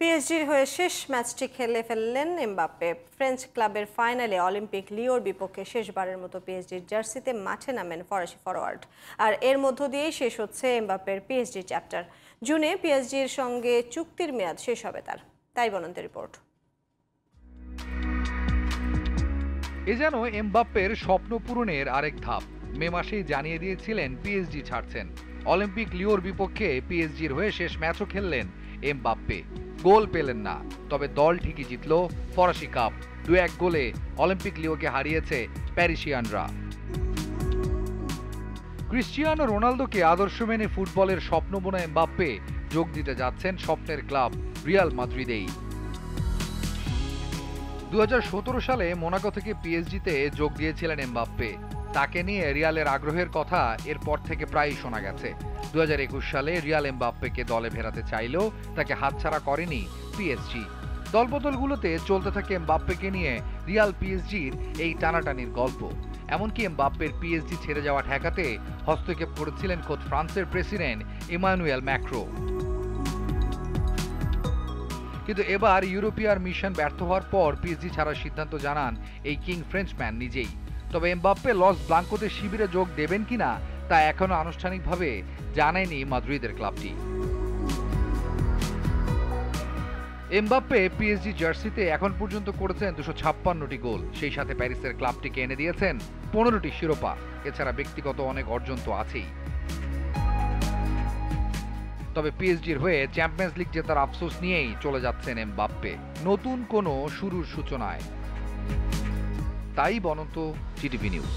পিএসজির হয়ে শেষ ম্যাচটি খেলে ফেললেন এমবাপ্পে। ফ্রেঞ্চ ক্লাবের ফাইনালে অলিম্পিক লিওর বিপক্ষে শেষবারের মতো পিএসজির জার্সিতে মাঠে নামেন ফরাসি ফরোয়ার্ড। আর এর মধ্য দিয়েই শেষ হচ্ছে এমবাপ্পের পিএসজি চ্যাপ্টার। জুনে পিএসজির সঙ্গে চুক্তির মেয়াদ শেষ হবে তার। তাই বনন্তের রিপোর্ট। এ যেন এমবাপ্পের স্বপ্ন পূরণের আরেক ধাপ। মে মাসেই জানিয়ে দিয়েছিলেন পিএসজি ছাড়ছেন। অলিম্পিক লিওর বিপক্ষে পিএসজির হয়ে শেষ ম্যাচও খেললেন এমবাপ্পে। গোল পেলেন না, তবে দল ঠিকই জিতল ফরাসি কাপ। 2-1 গোলে অলিম্পিক লিওকে হারিয়েছে প্যারিসিয়ানরা। ক্রিস্টিয়ানো রোনালদোকে আদর্শ মেনে ফুটবলের স্বপ্ন বোনা এমবাপ্পে যোগ দিতে যাচ্ছেন স্বপ্নের ক্লাব রিয়াল মাদ্রিদেই। 2017 সালে মোনাকো থেকে পিএসজিতে যোগ দিয়েছিলেন এমবাপ্পে। তাকে নিয়ে রিয়ালের আগ্রহের কথা এরপর থেকে প্রায়ই শোনা গেছে। 2021 সালে রিয়াল এমবাপ্পেকে দলে ফেরাতে চাইলেও তাকে হাতছাড়া করেনি পিএসজি। দলবদলগুলোতে চলতে থাকে এমবাপ্পেকে নিয়ে রিয়াল পিএসজির এই টানাটানির গল্প। এমনকি এমবাপ্পের পিএসজি ছেড়ে যাওয়া ঠেকাতে হস্তক্ষেপ করেছিলেন খোদ ফ্রান্সের প্রেসিডেন্ট ইমানুয়েল ম্যাক্রো। কিন্তু এবার ইউরোপিয়ার মিশন ব্যর্থ হওয়ার পর পিএসজি ছাড়ার সিদ্ধান্ত জানান এই কিং ফ্রেঞ্চম্যান নিজেই। তবে এমবাপ্পে লস ব্লাঙ্কোতে শিবিরে যোগ দেবেন কিনা তা এখনো আনুষ্ঠানিকভাবে জানায়নি মাদ্রিদের ক্লাবটি। এমবাপ্পে পিএসজি জার্সিতে এখন পর্যন্ত করেছেন 256টি গোল। সেই সাথে প্যারিসের ক্লাবটিকে এনে দিয়েছেন 15টি শিরোপা। এছাড়া ব্যক্তিগত অনেক অর্জন তো আছেই। তবে পিএসজির হয়ে চ্যাম্পিয়ন্স লিগ জেতার আফসোস নিয়েই চলে যাচ্ছেন এমবাপ্পে, নতুন কোনো শুরুর সূচনায়। তাই বনন্ত জিটিভি নিউজ।